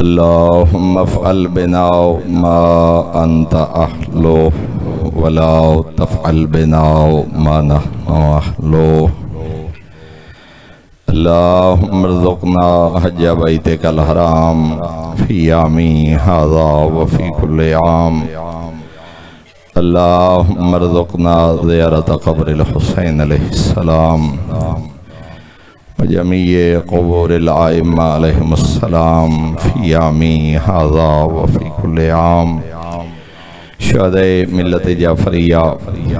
اللهم افعل بنا ما أنت أهله ولا تفعل بنا ما نحن أهله. اللهم ارزقنا حج بيتك الحرام في عامي هذا وفي كل عام. اللهم ارزقنا زيارة قبر الحسين عليه السلام وجميع قبور الأئمة عليهم السلام في عامي هذا وفي كل عام. شہدائے ملت جعفریہ،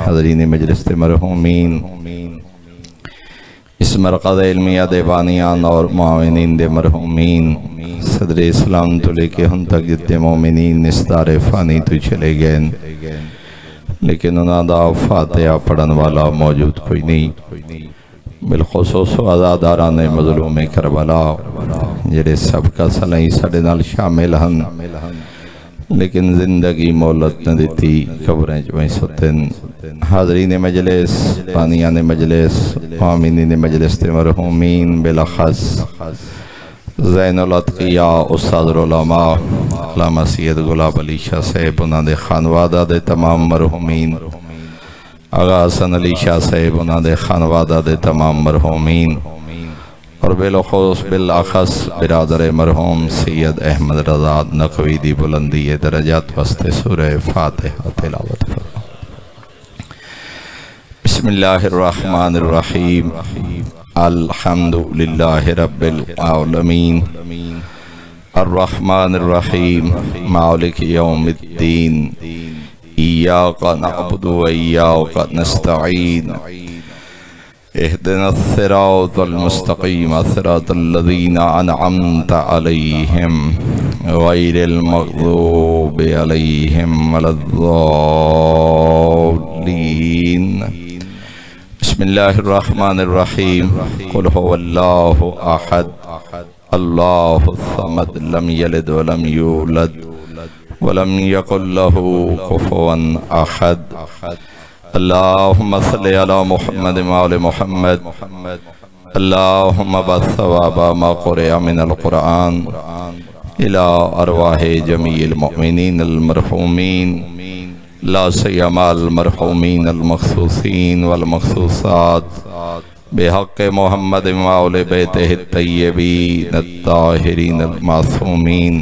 حضرین مجلس مرحومین، اس مرکز علمیہ دے بانیان اور معاونین دے مرحومین، صدر اسلام تو لے کے ہم تک جتنے مومنین اس دار فانی تو چلے گئے، لیکن انہاں دا فاتحہ پڑھن والا موجود کوئی نہیں، بالخصوص عزاداران مظلوم کربلا جڑے سب کا صلاحی ساڈے نال شامل ہن، لیکن زندگی مولت نہ دیتی، قبریں جو ستن. حاضرین مجلس، بانیان مجلس، آمینین مجلس تے مرحومین، بالاخص زین الاتقیاء استاد العلماء علامہ سید گلاب علی شاہ صاحب، انہاں دے خانوادہ دے تمام مرحومین، آغا حسن علی شاہ صاحب، انہاں دے خانوادہ دے تمام مرحومین، اور بالاخص برادر مرحوم سید احمد رضا نقوی دی بلندی درجات واسطے سورہ فاتحہ تلاوت فرما. بسم اللہ الرحمن الرحیم. الحمد للہ رب العالمین الرحمن الرحیم مالک یوم الدین ایاک نعبد و ایاک نستعین اهدنا الصراط المستقيم صراط الذين أنعمت عليهم غير المغضوب عليهم ولا الضالين. بسم الله الرحمن الرحيم. قل هو الله أحد الله الصمد لم يلد ولم يولد ولم يكن له كفوا أحد. اللهم صل على محمد وعلى محمد. اللهم بث ثواب ما قرئ من القرآن إلى أرواح جميع المؤمنين المرحومين، لا سيما المرحومين المخصوصين والمخصوصات، بحق محمد وعلى بيته الطيبين الطاهرين المعصومين،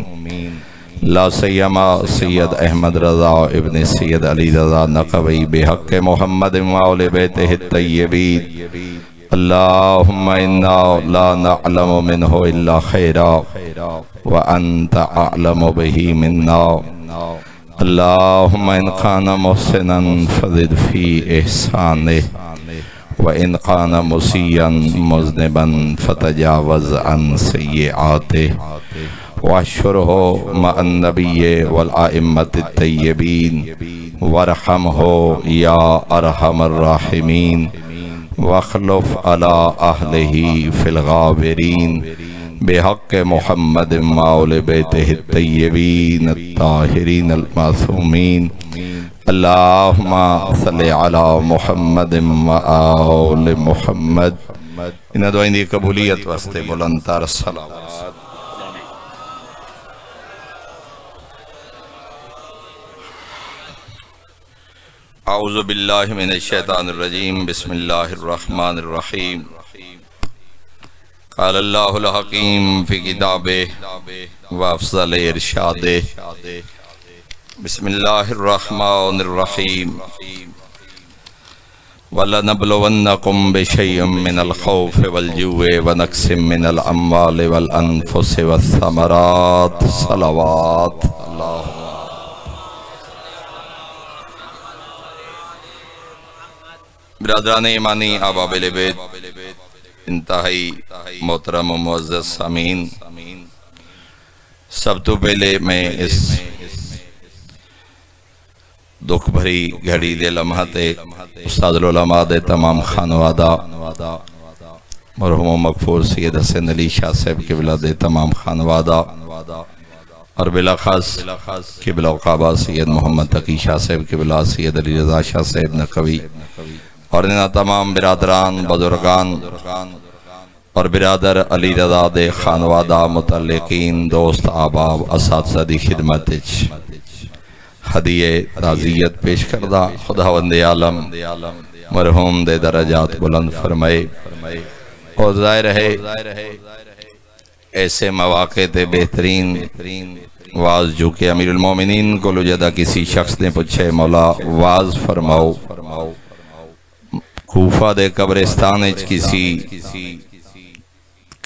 لا سیما سید احمد رضا ابن سید علی رضا نقوی، بحق محمد وآل بیتہ الطیبین. اللہم انا لا نعلم منہ الا خیرا وانت اعلم به منا. اللہم ان کان محسنا فزد فی احسانہ وان کان مسیئا مذنبا فتجاوز عن سیئاتہ. واشرہ مع النبی والآئمت الطیبین وارحمہ یا ارحم الراحمین واخلف علی اہلہ فی الغابرین بحق محمد وآل بیتہ الطیبین الطاہرین المعصومین. اللہم صلی علی محمد وآل محمد. انہاں دعائیں دی قبولیت واسطے بلند تر صلوات. اعوذ باللہ من الشیطان الرجیم. بسم اللہ الرحمن الرحیم. قال اللہ الحکیم فی کتابہ وافضل ارشادہ. بسم اللہ الرحمن الرحیم. وَلَنَبْلُوَنَّكُمْ بِشَيْءٍ مِّنَ الْخَوْفِ وَالْجُوعِ وَنَقْصٍ مِّنَ الْأَمْوَالِ وَالْأَنفُسِ وَالثَّمَرَاتِ. صلوات. اللہ برادران ایمانی، احباب بیت، انتہائی محترم و معزز سامعین، سب تو پہلے میں اس دکھ بھری گھڑی دے لمحاتے استاد العلماء دے تمام خانوادہ مرحوم و مغفور سید حسن علی شاہ صاحب قبلہ دے تمام خانوادہ اور بالاخص قبلہ و قعبہ سید محمد تقی شاہ صاحب قبلہ، سید علی رضا شاہ صاحب نقوی اور انہاں تمام برادران، بزرگان اور برادر علی رضا دے خانوادہ متعلقین دوست احباب اساتذہ دی خدمت ہدیہ تعزیت پیش کردہ خداوند عالم مرحوم دے درجات بلند فرمائے اور ظاہر ہے ایسے مواقع تے بہترین واز جو کہ امیر المومنین کو لجدہ کسی شخص نے پوچھے مولا واز فرماؤ کوفہ دے قبرستان اچ کسی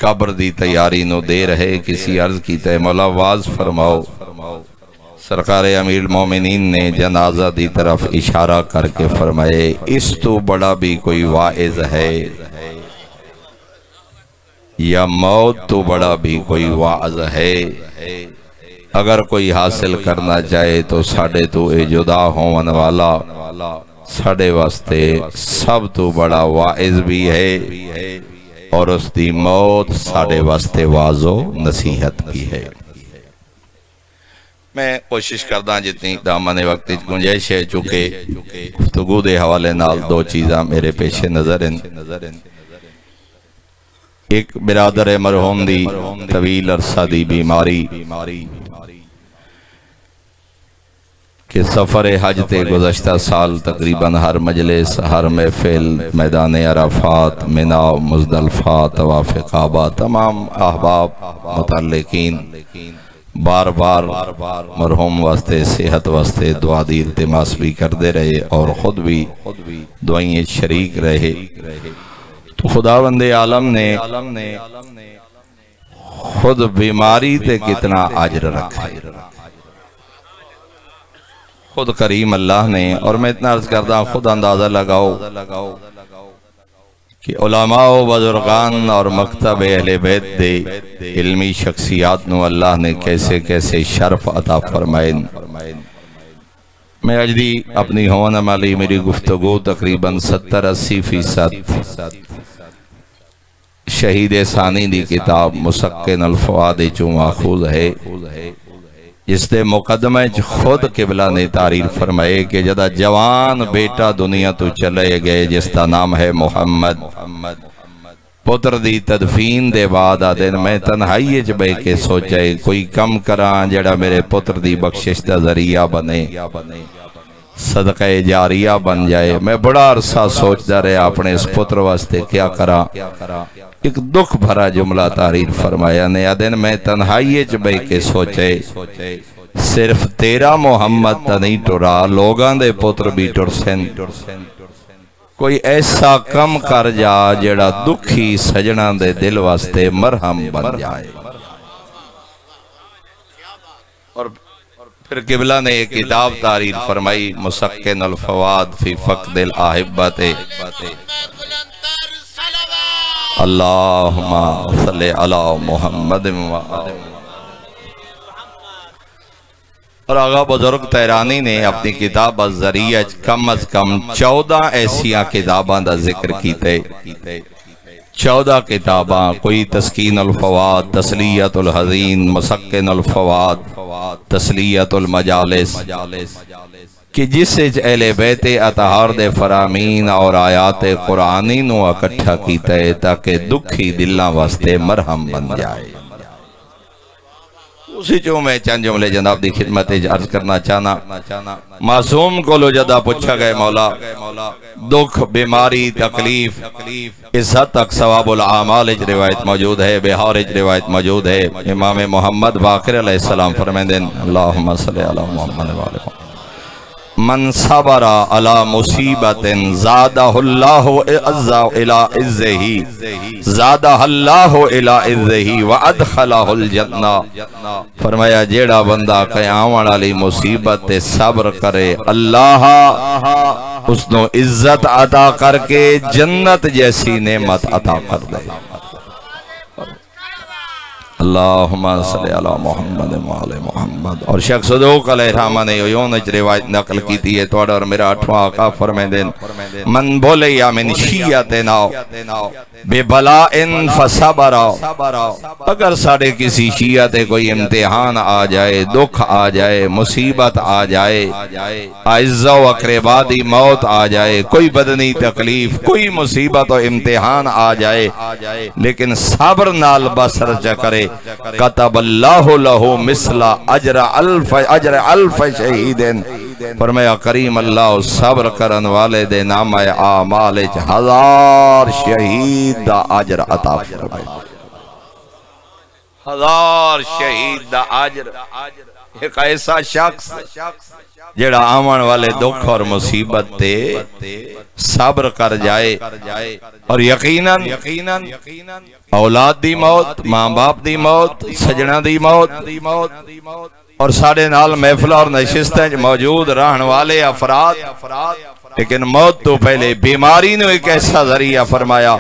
قبر دی تیاری نو دے رہے کسی عرض کی تے مولا واز فرماؤ سرکار امیر المومنین نے جنازہ دی طرف اشارہ کر کے فرمائے اس تو بڑا بھی کوئی واعظ ہے یا موت تو بڑا بھی کوئی واعظ ہے اگر کوئی حاصل کرنا چاہے تو ساڑھے تو اے جدا ہون والا ساڑھے واسطے سب تو بڑا واعظ بھی ہے اور اس دی موت ساڑھے واسطے واعظ و نصیحت بھی ہے۔ میں کوشش کردہ جتنی دامن وقت گنجائش ہے چونکہ گفتگو دے حوالے نال دو چیزاں میرے پیش نظر ہیں۔ ایک برادر مرحوم دی طویل عرصہ دی بیماری کہ سفر حج تے گزشتہ سال تقریباً ہر مجلس ہر محفل میدان عرفات منی مزدلفہ طواف کعبہ تمام احباب متعلقین بار بار مرحوم واسطے صحت واسطے دعا دی التماس بھی کردے رہے اور خود بھی دعائیں شریک رہے تو خداوند عالم نے خود بیماری تے کتنا اجر رکھا خود کریم اللہ نے اور میں اتنا عرض کردہ خود اندازہ لگاؤ کہ علماء و بزرگان اور مکتب اہل بیت دے علمی شخصیات نو اللہ نے کیسے کیسے شرف عطا فرمائن۔ میں اجدی اپنی ہون عمالی میری گفتگو تقریباً 70-80% شہید ثانی دی کتاب مسکن الفؤاد چوں ماخوذ ہے جس دے مقدمہ خود قبلہ نے تعریف فرمائے کہ جدہ جوان بیٹا دنیا تو چلے گئے جس کا نام ہے محمد پتر دی تدفین دے بعد آدن میں تنہائی جبے کے سوچے کوئی کم کران جڑا میرے پتر دی بخشش دا ذریعہ بنے صدقہ جاریہ بن جائے۔ میں بڑا عرصہ سوچتا رہے اپنے اس پتر واسطے کیا کرا ایک دکھ بھرا جملہ تعریف فرمایا نے آدن میں تنہائی جبے کے سوچے صرف تیرا محمد تا نہیں ٹرا لوگاں دے پتر بھی ٹرسن کوئی ایسا کم کر جا جڑا دکھی سجنہ دے دل واسطے مرہم بن جائے۔ اور پھر قبلہ نے ایک کتاب تعریف فرمائی مسکن الفؤاد فی فقد الاحبت اللہم صلی علی محمد اور آغا بزرگ تیرانی نے اپنی کتاب الذریعہ کم از کم 14 ایسیاں کتاباں دا ذکر کیتے 14 کتاباں کوئی تسکین الفؤاد تسلیت الحزین مسکن الفؤاد تسلیت المجالس کہ جس سے اہل بیت اطہار دے فرامین اور آیات قرآنی نو اکٹھا کیتا ہے تاکہ دکھی دلہ واسطے مرہم بن جائے۔ اسی جو میں چند جملے جناب دی خدمت عرض کرنا چاہنا معصوم کو لو جدہ پوچھا گئے مولا دکھ بیماری تکلیف اس حد تک ثواب العامال اج روایت موجود ہے بہار اج روایت موجود ہے امام محمد باقر علیہ السلام فرمیندن اللہم صلی علی محمد وآلہ من صبر علی مصیبت زادہ اللہ الى عزہی زادہ اللہ الى عزہی وادخلہ الجنہ فرمایا جیڑا بندہ قیامت علی مصیبت صبر کرے اللہ اس نو عزت عطا کر کے جنت جیسی نعمت عطا کر دے۔ اللہم صلی علی محمد وآل محمد۔ اور شیخ صدوق علیہ الرحمہ نے یونج روایت نقل کی تھی ہے توڑا اور میرا 8واں آقا فرمائے دین من بولے یا من شیعتنا بے بلائن فصبرا، اگر ساڑھے کسی شیعت کوئی امتحان آ جائے، دکھ آ جائے، مصیبت آ جائے، اعزہ و اقربادی موت آ جائے، کوئی بدنی تکلیف، کوئی مصیبت و امتحان آ جائے، لیکن صبر نال بسر چکرے، کتب اللہ لہو مثل اجر الف شہیدن، فرمایا کریم اللہ صبر کرن والے دے نام اعمال 1000 شہید دا اجر عطا فرمائے۔ 1000 شہید دا اجر۔ ایک ایسا شخص جڑا آمن والے دکھ اور مصیبت تے صبر کر جائے اور یقیناً اولاد دی موت، ماں باپ دی موت، سجنہ دی موت اور ساڑھے نال محفل اور نشستیں موجود رہن والے افراد، لیکن موت تو پہلے بیماری نے ایک ایسا ذریعہ فرمایا،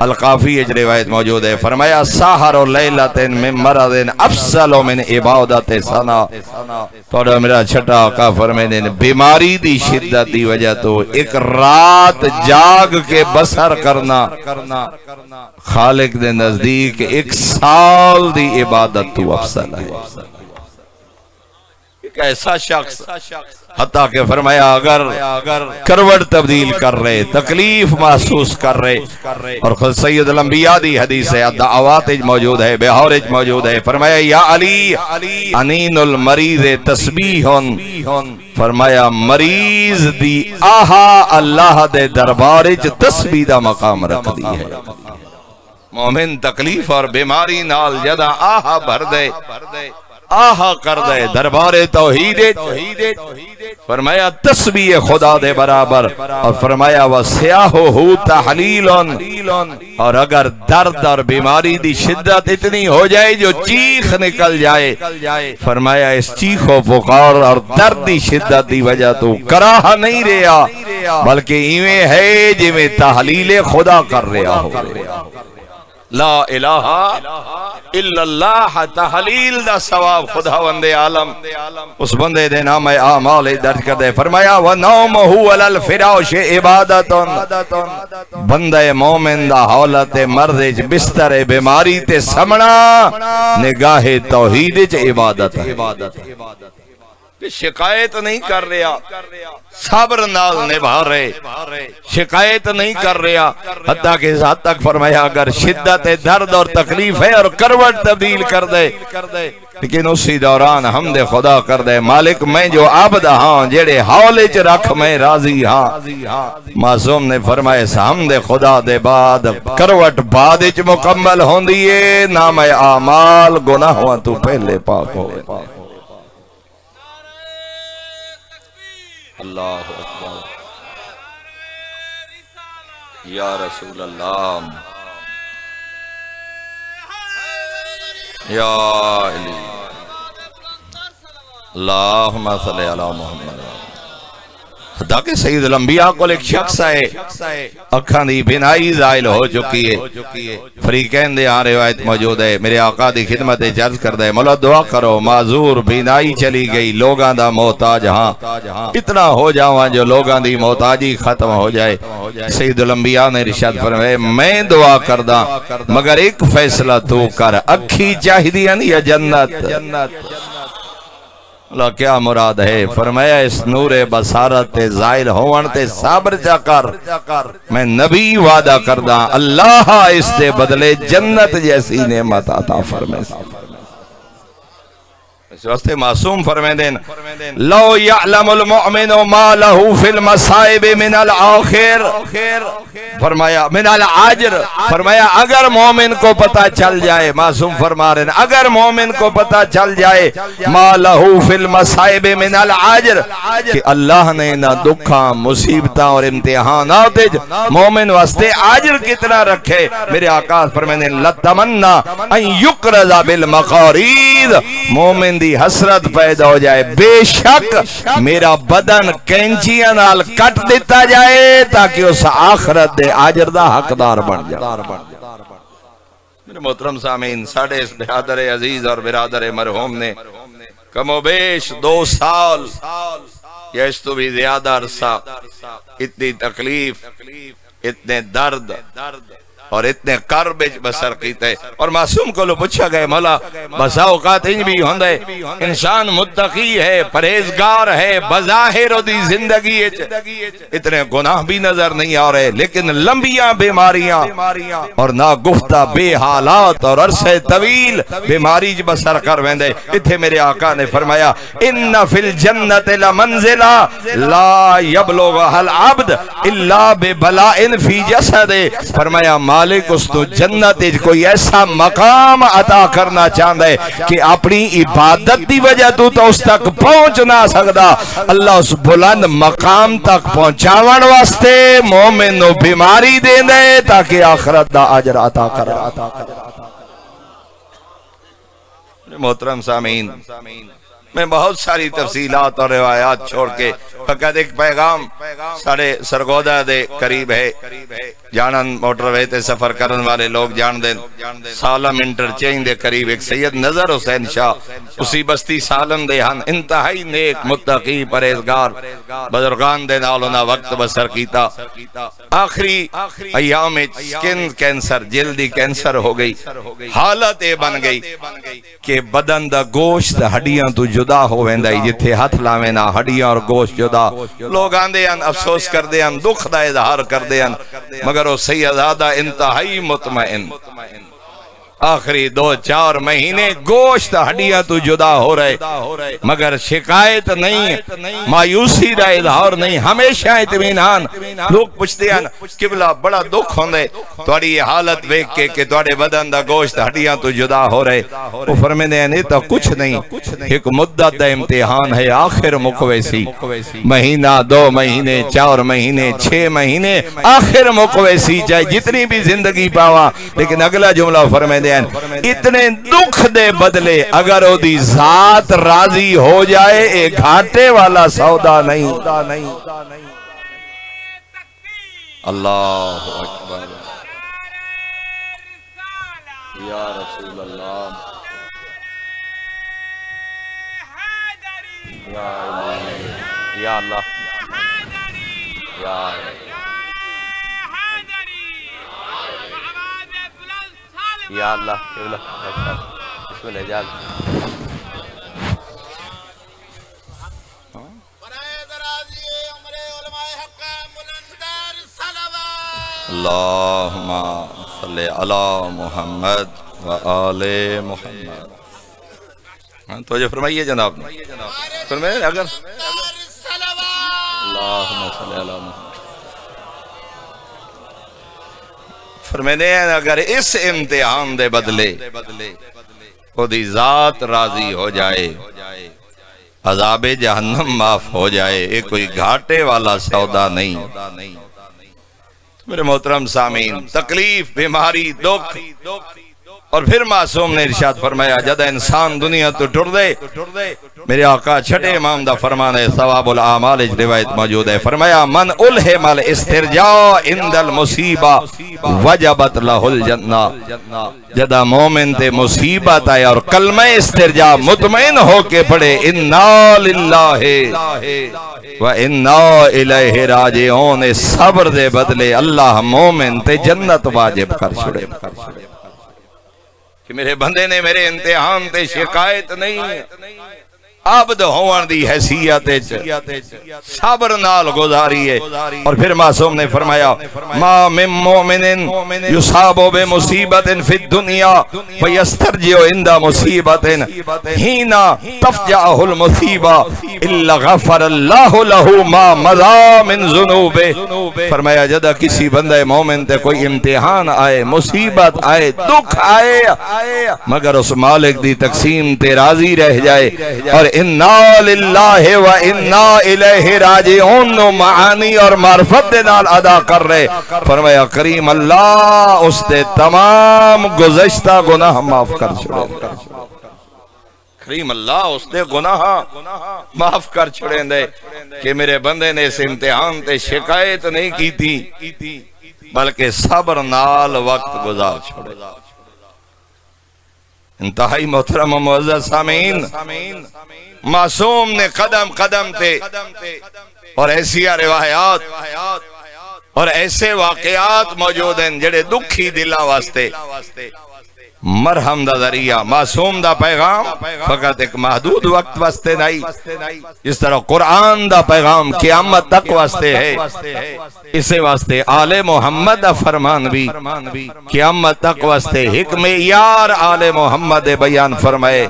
القافی اج روایت موجود ہے، فرمایا ساہر لیلت من مرض افضل من عبادت سنا۔ توڑا میرا چھٹا آقا فرمائے بیماری دی شدت دی وجہ تو ایک رات جاگ کے بسر کرنا خالق دے نزدیک 1 سال دی عبادت تو افضل ہے۔ ایک ایسا شخص حتیٰ کہ فرمایا اگر کروٹ تبدیل کر رہے، تکلیف محسوس کر رہے، اور خود سید الانبیاء دی حدیث ہے، دعوات موجود ہے، بہورج موجود ہے، فرمایا یا علی انین المریض تسبیح، فرمایا مریض دی آہا اللہ دے دربارج تسبیح دا مقام رکھ دی ہے۔ مومن تکلیف اور بیماری نال جدا آہا بھر دے، آہا کر دے دربار توحید، فرمایا تسبیح خدا دے برابر، اور فرمایا وَسِعَهُ تَحْلِيلٌ، اور اگر درد اور بیماری دی شدت اتنی ہو جائے جو چیخ نکل جائے، فرمایا اس چیخ و پکار اور درد دی شدت دی وجہ تو کراہ نہیں رہا، بلکہ ایویں ہے جی میں تحلیل خدا کر رہا ہو۔ لا الہ الا اللہ تحلیل دا ثواب خداوند عالم اس بندے دے نام اعمال درج کر دے، فرمایا وَنَوْمُهُ عَلَى الْفِرَاشِ عِبَادَةٌ، بندے مومن دا حالت مرض بستر بیماری تے سمنا نگاہ توحید چ عبادت ہے، شکایت نہیں کر رہا، صبر نال نبھا رہے، شکایت نہیں کر رہا، حتیٰ کہ اس حد تک فرمایا اگر شدت درد اور تکلیف ہے اور کروٹ تبدیل کر دے، لیکن اسی دوران حمد خدا کر دے، مالک میں جو عبد ہاں جڑے حولے چ رکھ میں راضی ہاں۔ معصوم نے فرمایا اس حمد خدا دے بعد کروٹ بعد چ مکمل ہوندی ہے، نام اعمال گناہوں تو پہلے پاک ہوئے۔ اللہ اکبر، یا رسول اللہ، یا علی، اللہم صلی علی محمد۔ حتیٰ کہ سید الانبیاء کو ایک شخص ہے، اکھان دی بینائی زائل ہو چکی ہے، فریقین دے ہاں روایت موجود ہے، میرے آقا دی خدمت عرض کر دے مولا دعا کرو، معذور بینائی چلی گئی، لوگاں دا محتاج ہاں اتنا ہو جاواں جو لوگاں دی محتاجی ختم ہو جائے۔ سید الانبیاء نے ارشاد فرمایا میں دعا کرداں مگر ایک فیصلہ تو کر، اکھی چاہدیاں یا جنت؟ اللہ کیا مراد ہے؟ فرمایا اس نور بصارت ظاہر ہون تے صبر چا کر، میں نبی وعدہ کردہ اللہ اس دے بدلے جنت جیسی نعمت عطا فرمائے۔ اس واسطے معصوم فرمائے دین لو یعلم المؤمن ما له فی المصائب من الآخر، فرمایا من العجر، فرمایا اگر مومن کو پتہ چل جائے، معصوم فرما رہے ہیں اگر مومن کو پتہ چل جائے ما له فی المصائب من العجر، کہ اللہ نے نہ دکھاں مصیبتاں اور امتحانات مومن واسطے عجر کتنا رکھے، میرے آقا فرمانے لتمنا ان یقرض بالمقارید، مومن دی حسرت پیدا ہو جائے بے شک میرا بدن کینچیاں نال کٹ دیتا جائے تاکہ اس آخرت دے اجر دا حقدار بن جائے۔ میرے محترم سامعین، ساڑھے اس برادر عزیز اور برادر مرحوم نے کم و بیش 2 سال یا اس تو بھی زیادہ عرصہ اتنی تکلیف، اتنے درد اور اتنے کرب بسر کیتے، اور معصوم کو لو پوچھا گئے مولا بسا اوقات انج بھی ہوندے انسان متقی ہے، پرہیزگار ہے، بظاہر دی زندگی اتنے گناہ بھی نظر نہیں آ رہے، لیکن لمبیاں بیماریاں اور ناگفتہ بے حالات اور عرصے طویل بیماری بسر کر ویندے۔ اتھے میرے آقا نے فرمایا ان فی الجنت لمنزلہ لا یبلغھا العبد الا ببلاء فی جسد، فرمایا مالک اس تو جنت کوئی ایسا مقام عطا کرنا چاہتا ہے کہ اپنی عبادت دی وجہ تو اس تک پہنچ نہ سکتا، اللہ اس بلند مقام تک پہنچاون واسطے مومن نو بیماری دے دے تاکہ آخرت دا اجر عطا کرا۔ محترم سامعین، میں بہت ساری تفصیلات اور روایات چھوڑ کے فقط ایک پیغام ساڑھے سرگودہ دے قریب ہے، جانن موٹر وے تے سفر کرن والے لوگ جان دیں، سالم انٹرچینج دے قریب ایک سید نظر حسین شاہ اسی بستی سالم دے ہن انتہائی نیک متقی پرہیزگار بزرگان دے نالونا وقت بسر کیتا۔ آخری ایام سکن کینسر، جلدی کینسر ہو گئی، حالت اے بن گئی کہ بدن دا گوشت ہڈیاں تو جدا ہو ویندائی، جتھے ہاتھ لاویں نہ ہڈیاں اور گوشت جدا، لوگ آندے ہیں افسوس کر دے ہیں، دکھ دا اظہار کر دے ہیں، مگر وہ سیدادہ انتہائی مطمئن آخری 2-4 مہینے گوشت ہڈیاں تو جدا ہو رہے، مگر شکایت نہیں، مایوسی دا اظہار نہیں، ہمیشہ اطمینان۔ لوگ پوچھتے ہیں قبلہ بڑا دکھ ہوندے تھوڑی یہ حالت دیکھ کے کہ تھوڑے بدن دا گوشت ہڈیاں تو جدا ہو رہے، وہ فرمیندے ہیں نہیں تو کچھ نہیں، ایک مدت دا امتحان ہے، آخر مقویسی، مہینہ 2 مہینے 4 مہینے 6 مہینے آخر مقویسی، چاہے جتنی بھی زندگی پاوا، لیکن اگلا جملہ فرمیندے اتنے دکھ دے بدلے اگر او دی ذات راضی ہو جائے اے گھاٹے والا سودا نہیں۔ اللہ اکبر یا رسول اللہ، یا اللہ، یا یا اللہ، بسم اللہ جال اللہم صلی علی محمد و آل محمد۔ تو جو فرمائیے جناب نے فرمائیے اگر اللہم صلی علی محمد، فرمینے ہیں اگر اس امتحان دے بدلے وہ دی ذات راضی ہو جائے، عذاب جہنم معاف ہو جائے، ایک کوئی گھاٹے والا سودا نہیں۔ میرے محترم سامعین، تکلیف، بیماری، دکھ، اور پھر معصوم نے ارشاد فرمایا جدہ انسان دنیا تو ٹر دے، میرے آقا چھٹے امام دا فرمان ہے، ثواب الاعمال روایت موجود ہے، فرمایا من الہم الاسترجاء عند المصیبہ وجبت لہ الجنہ، جدہ مومن تے مصیبت آئے اور کلمہ استرجاء مطمئن ہو کے پڑھے انا للہ و انا الیہ راجعون، صبر دے بدلے اللہ مومن تے جنت واجب کر چھڑے کہ میرے بندے نے میرے امتحان تے شکایت نہیں، عبد ہوان دی حیثیت صبر نال گزاری ہے۔ اور پھر معصوم نے فرمایا ما من مومن یصاب بمصیبت فی الدنیا ویسترجع عند مصیبت حین تفجعہ المصیبہ الا غفر اللہ لہ ما مضی من ذنوبہ، فرمایا جدہ کسی بندہ مومن تے کوئی امتحان آئے، مصیبت آئے، دکھ آئے، مگر اس مالک دی تقسیم تے راضی رہ جائے اور انا للہ و انا الیہ راجعون معانی اور معرفت دے نال ادا کر رہے، فرمایا کریم اللہ اس دے تمام گزشتہ گناہ معاف کر چھوڑے، کریم اللہ اس دے گناہ معاف کر چھوڑیں دے کہ میرے بندے نے اس امتحان تے شکایت نہیں کی تھی بلکہ صبر نال وقت گزار چھوڑے۔ انتہائی محترم و معزز سامعین، معصوم نے قدم قدم تے اور ایسی روایات اور ایسے واقعات موجود ہیں جڑے دکھی دلاں واسطے مرہم دا ذریعہ، معصوم دا پیغام فقط ایک محدود وقت واسطے نہیں، اس طرح قرآن دا پیغام قیامت تک واسطے ہے، اسے واسطے آل محمد دا فرمان بھی قیامت تک واسطے حکم یار آل محمد بیان فرمائے،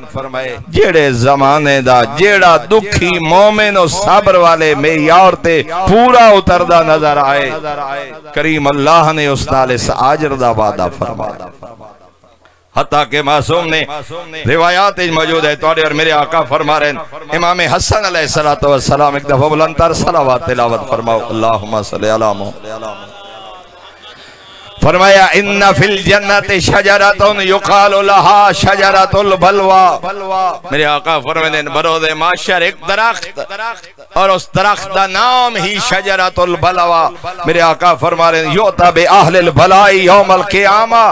جیڑے زمانے دا جیڑا دکھی مومن و صبر والے معیار تے پورا اتردہ نظر آئے، کریم اللہ نے اس نال اس اجر دا وعدہ فرمایا۔ حتیٰ کہ معصوم نے روایات موجود ہے، توڑے اور میرے آقا فرما رہے ہیں، امام حسن علیہ السلام ایک دفعہ بلندتر صلوات تلاوت فرماؤ، اللہم صلی علی محمد، فرمایا ان فی الجنت شجرۃ یقال لها شجرۃ البلوى، میرے آقا فرماتے ہیں بروز محشر ایک درخت اور اس درخت دا نام ہی شجرۃ البلوى، میرے آقا فرما رہے ہیں یؤتی باہل البلاء یوم القیامہ،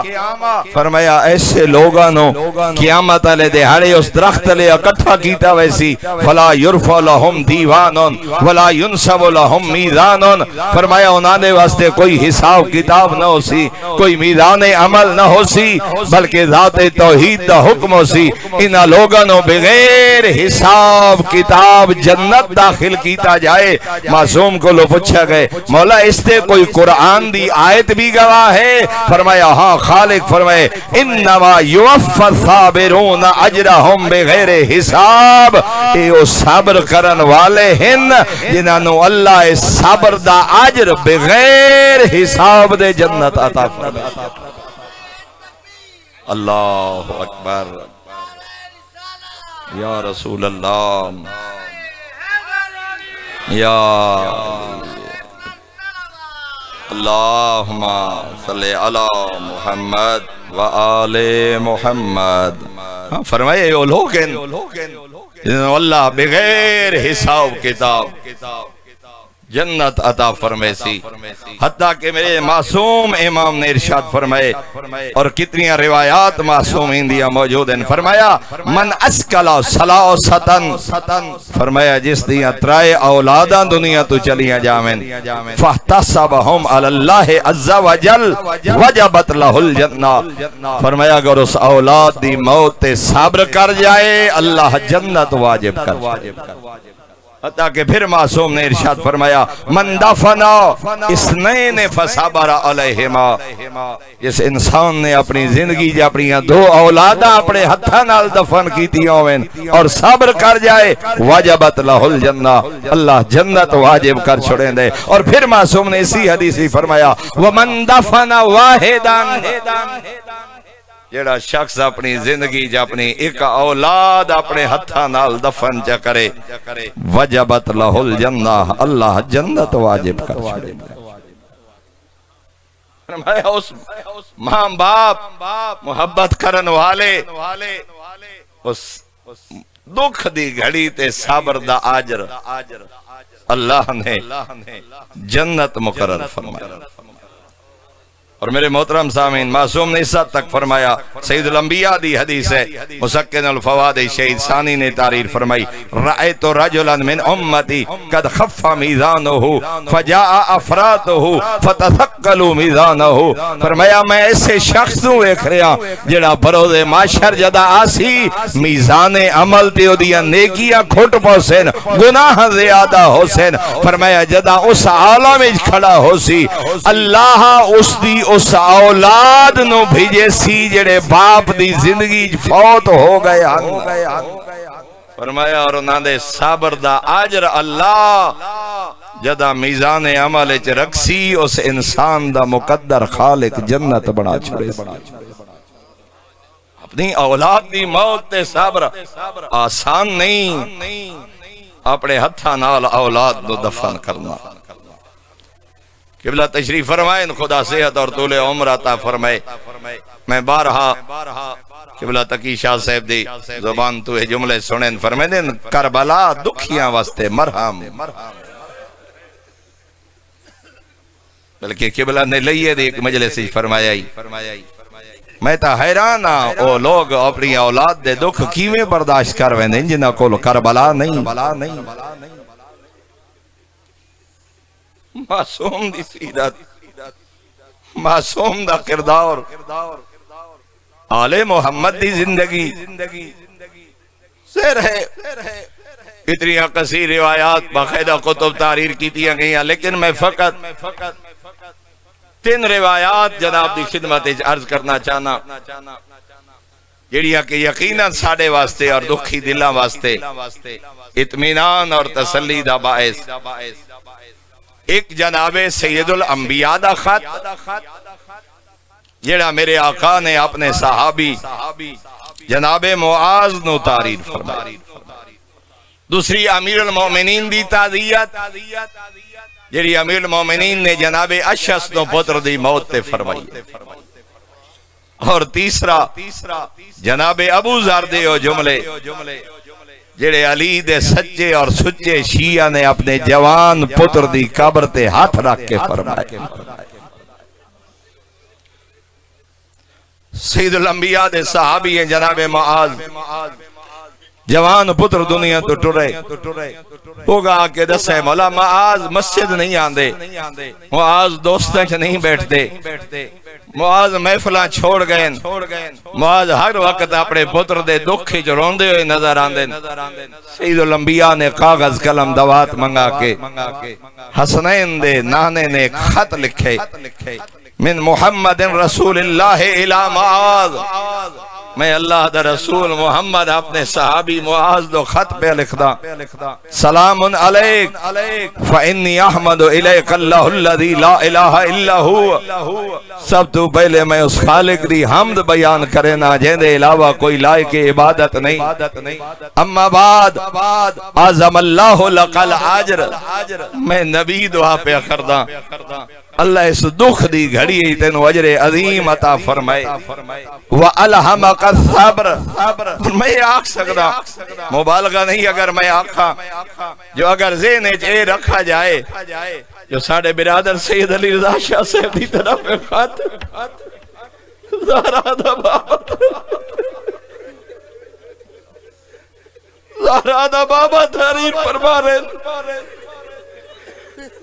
فرمایا ایسے لوگاں نو قیامت والے دہاڑے اس درخت لے اکٹھا کیتا ویسی، فلا یرفع لهم دیوان ولا ينصب لهم میزان، فرمایا انہاں دے واسطے کوئی حساب کتاب نہ ہو سی، کوئی میدان عمل نہ ہو سی، بلکہ ذات توحید دا حکم ہو سی، انہاں لوگاں بغیر حساب کتاب جنت داخل کیتا جائے۔ معصوم کو لو پوچھا گئے مولا اس تے کوئی قرآن دی آیت بھی گواہ ہے؟ فرمایا ہاں، خالق فرمائے انما یوفی الصابرون اجرہم بغیر حساب، اے او صبر کرن والے ہن جنہاں نو اللہ اس صبر دا اجر بغیر حساب دے جنت عطا فرمائے۔ اللہ اکبر، یا رسول اللہ، یا اللہم صلی علی محمد وآل محمد، فرمائے وہ لوگ ہیں جنہوں اللہ بغیر حساب کتاب جنت عطا فرمائے سی۔ حتیٰ کہ میرے معصوم امام نے ارشاد فرمائے، اور کتنی روایات معصومین دیا موجود ہیں، فرمایا من اسکلا سلاستن، فرمایا جس دیا ترائے اولاداں دنیا تو چلیاں جامن، فاحتسبہم علی اللہ عز و جل وجبت لہ الجنہ، فرمایا اگر اس اولاد دی موت تے صبر کر جائے اللہ جنت واجب کر جائے۔ حتیٰ کہ پھر معصوم نے ارشاد فرمایا من دفنا اثنین فصبر علیہما، جس انسان نے اپنی زندگی جا اپنی دو اولاداں اپنے ہتھاں نال دفن کیتی ہوئیں اور صبر کر جائے وجبت لہ الجنہ، اللہ جنت واجب کر چھوڑیں دے۔ اور پھر معصوم نے اسی حدیثی فرمایا ومن دفنا واحدان، جیڑا شخص اپنی زندگی جا اپنی ایک اولاد اپنے ہتھاں نال دفن چا کرے وجبت لہ الجنہ، اللہ جنت واجب کر چھوڑے۔ فرمایا اس ماں باپ محبت کرن والے اس دکھ دی گھڑی تے صبر دا آجر اللہ نے جنت مقرر فرمایا۔ اور میرے محترم سامعین، معصوم نے اس حد تک فرمایا، سید الانبیاء دی حدیث ہے، مسکن الفواد شہید ثانی نے تعریر فرمائی، رأیت رجلا من امتی قد خف میزانہ فجاء افراتہ فتثقلوا میزانہ، فرمایا میں ایسے شخص نو دیکھ رہا جڑا بروز معاشر جدا آسی میزان عمل تے اودیاں نیکیاں کھٹ پوسین، گناہ زیادہ ہوسین، فرمایا جدا اس عالم وچ کھڑا ہو سی اللہ اس دی اس اولاد نو بھیجے سی جڑے باپ دی زندگی فوت ہو گئے ہن، فرمایا اور انہاں دے صبر دا اجر اللہ جدا میزان عمل وچ رکھسی، اس انسان دا مقدر خالق جنت بنا چھڑے۔ اپنی اولاد دی موت تے صبر آسان نہیں، اپنے ہتھاں نال اولاد نو دفن کرنا۔ قبلہ تشریف فرمائے، خدا صحت اور طول عمر عطا فرمائے۔ میں بارہا قبلہ تقی شاہ صاحب دی زبان تو ہے جملے سنیں، فرمائے دیں کربلا دکھیاں واسطے مرہم، بلکہ قبلہ نے لئیے دی ایک مجلس فرمایا ہی، میں تا حیران ہاں او لوگ اپنی اولاد دے دکھ کیویں برداشت کر ویندے جنہاں کول کربلا نہیں معصوم دی سیرت معصوم دا کردار آل محمد دی زندگی سیر ہے اتنی کثیر روایات باقاعدہ کتب تحریر کیتیاں گئی ہیں لیکن میں فقط 3 روایات جناب دی خدمت عرض کرنا چاہنا جڑیاں کہ یقیناً ساڑے واسطے اور دکھی دلہ واسطے اطمینان اور تسلی دا باعث ایک جناب سید الانبیاء دا خط جڑا میرے آقا نے اپنے صحابی جناب معاذ نو تعریف فرمائی دوسری امیر المومنین دی تعزیت جڑی امیر المومنین نے جناب اشعث نو پتر دی موت تے فرمائی اور تیسرا جناب ابو ذر دے او جملے جڑے علی دے سچے اور سچے شیعہ نے اپنے جوان پتر دی قبر تے ہاتھ رکھ کے فرمائے سید الانبیاء دے صحابی ہیں جناب معاذ جوان پتر دنیا تو ٹرے ہوگا کہ دسے مولا معاذ مسجد نہیں آندے معاذ دوستیں چ نہیں بیٹھتے معاذ محفلاں چھوڑ گئے معاذ ہر وقت اپنے پتر دے دکھ جو روندے ہوئے نظر آندے سید الانبیاء نے کاغذ قلم دوات منگا کے حسنین دے نانے نے خط لکھے من محمد رسول اللہ الى معاذ میں اللہ دا رسول محمد اپنے صحابی معاذ دو خط پہ لکھدا سلام علیک فإنی احمد الیک اللہ الذی لا الہ الا ہوا سب تو پہلے میں اس خالق دی حمد بیان کرے نا جن دے علاوہ کوئی لائق عبادت نہیں اما بعد اعظم اللہ لک الاجر میں نبی دعا پہ کرداں اللہ اس دکھ دی گھڑی تینو اجر عظیم عطا فرمائے وَأَلْحَمَكَ الصَّبْرَ میں آکھ سکتا مبالغہ نہیں اگر میں آکھا جو اگر ذہن اے رکھا جائے جو ساڑھے برادر سید علی رضا شاہ صاحب دی طرف خط زہرا دا بابا تحریر فرما رہے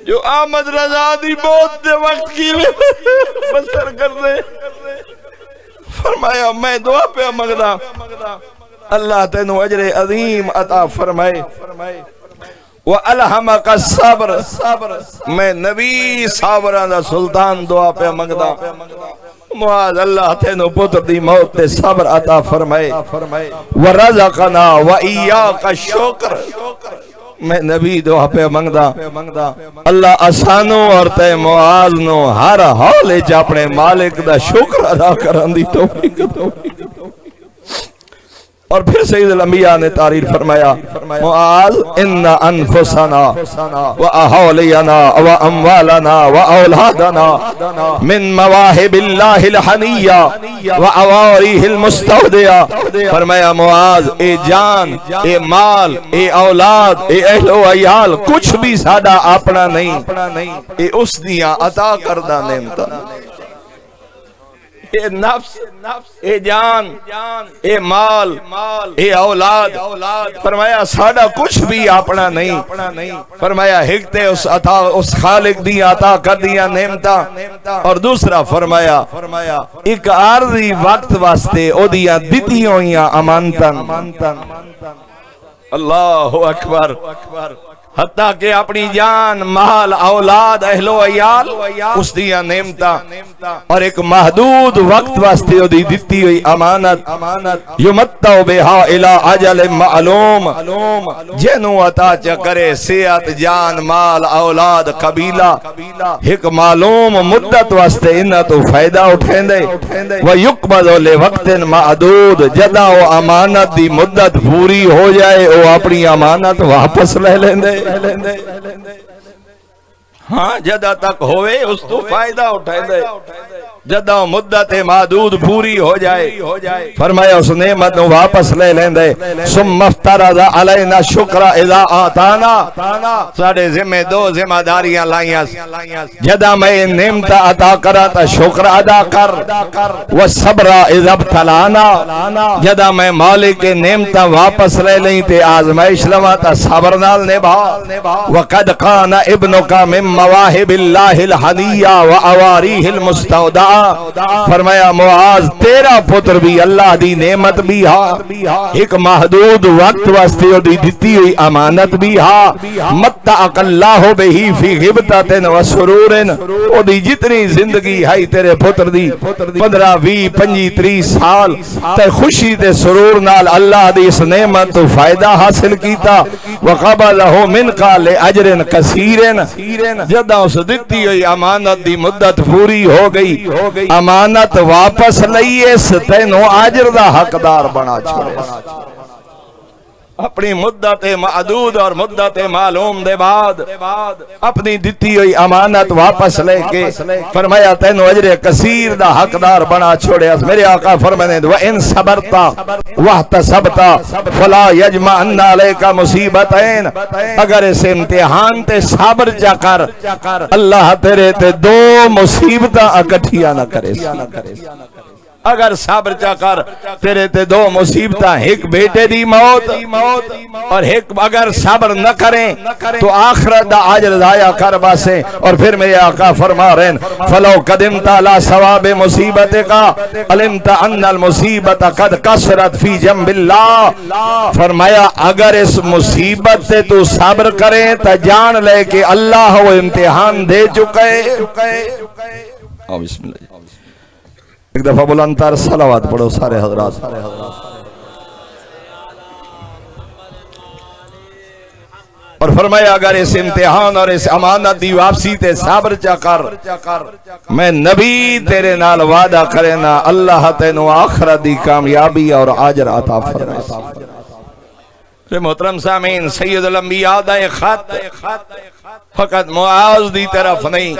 جو احمد رضا دی موت دے وقت کی بسر کر دے فرمایا میں دعا پہ مگدا اللہ تینو اجر عظیم عطا فرمائے وَأَلْحَمَكَ الصَّبْرَ میں نبی صابران دا سلطان دعا پہ مگدا معاذ اللہ تینو پتر دی موت تے صبر عطا فرمائے وَرَزَقَنَا وَإِيَّاكَ الشُّكْرَ میں نبی دعا پہ منگدا اللہ آسانو اور تے معاذ نو ہر حال وچ اپنے مالک دا شکر ادا کرن دی توفیق اور پھر سید الانبیاء نے تعریف فرمایا معاذ ان انفسنا واہلینا واموالنا واولادنا من مواہب اللہ الحنیہ واواریہ المستودعہ فرمایا معاذ اے جان اے مال اے اولاد اے اہل و عیال کچھ بھی ساڈا اپنا نہیں اے اس دیاں عطا کردہ نعمتاں اے نفس اے جان اے مال اے اولاد فرمایا ساڑا کچھ بھی اپنا نہیں فرمایا ہکتے اس خالق دی عطا کر دیا نعمتاں اور دوسرا فرمایا ایک عارضی وقت واسطے او دیا دیتی ہوئیاں امانتاں اللہ اکبر حتیٰ کہ اپنی جان مال اولاد اہل و عیال اس دیا نعمتاں اور ایک محدود وقت واسطے دی دیتی ہوئی امانت یمتع بہا الى اجل معلوم جنو عطا چکرے صحت جان مال اولاد قبیلہ ایک معلوم مدت واسطے انہا تو فائدہ اٹھیں دے ویقبض لوقت معدود جدا و امانت دی مدت پوری ہو جائے وہ اپنی امانت واپس لے لیں دے ہاں جدہ تک ہوئے اس تو فائدہ اٹھائے دے جدوں مدت محدود پوری ہو جائے فرمایا اس نعمت نو واپس لے لیندے ثم افترض علینا شکر اذا آتانا ساڑے ذمہ دو ذمہ داریاں لائیاں جدہ میں نعمت عطا کرا تا شکر ادا کر والصبر اذا ابتلانا جدہ میں مالک کے نعمت واپس لے لیں تے آزمائش لوا تا صبر نال نبھا وقد قان ابنک من مواہب اللہ الحدیہ وعواریہ المستودع فرمایا معاذ تیرا پتر بھی اللہ دی نعمت بھی ہا ایک محدود وقت واسطے دی دتی ہوئی امانت بھی ہا متعق اللہ بہی فی غبطت و سرور او دی جتنی زندگی ہے تیرے پتر دی 15 20 25 30 سال تے خوشی تے سرور نال اللہ دی اس نعمت تو فائدہ حاصل کیتا وقبلہ منک لاجر کثیر جدہ اس دتی ہوئی امانت دی مدت پوری ہو گئی امانت واپس لئیے ستینو آجر دا حقدار بنا چھوڑے اپنی مدت معدود اور مدت معلوم دے بعد اپنی دتی ہوئی امانت واپس لے کے فرمایا تینو اجر کثیر دا حقدار بنا چھوڑے میرے آقا فرمانے وَإِن صَبَرْتَ وَاحْتَسَبْتَ فَلَا يَجْمَعَنَّ عَلَيْكَ مُصِیبَتَيْن اگر اس امتحان تے صبر جا کر اللہ تیرے تے دو مصیبتاں اکٹھیاں نہ کرے اگر صبر چا کر تیرے تے دو مصیبتاں ایک بیٹے دی موت اور ایک اگر صبر نہ کریں تو آخرت دا عجر ضائع کر باسیں اور پھر میرے آقا فرما رہے ہیں فلو قدمت لا ثواب مصیبت کا علمت ان المصیبت قد کسرت فی جنب اللہ فرمایا اگر اس مصیبت سے تو صبر کریں تو جان لے کہ اللہ وہ امتحان دے چکے بسم اللہ ایک دفعہ بلند تر صلوات پڑھو سارے حضرات اور فرمایا اگر اس امتحان اور اس امانت دی واپسی تے صبر چا کر میں نبی تیرے نال وعدہ کرے نا اللہ تینو آخرت دی کامیابی اور اجر عطا فرمائے محترم سامعین سید الانبیاء دا ایک خط فقط معاذ دی طرف نہیں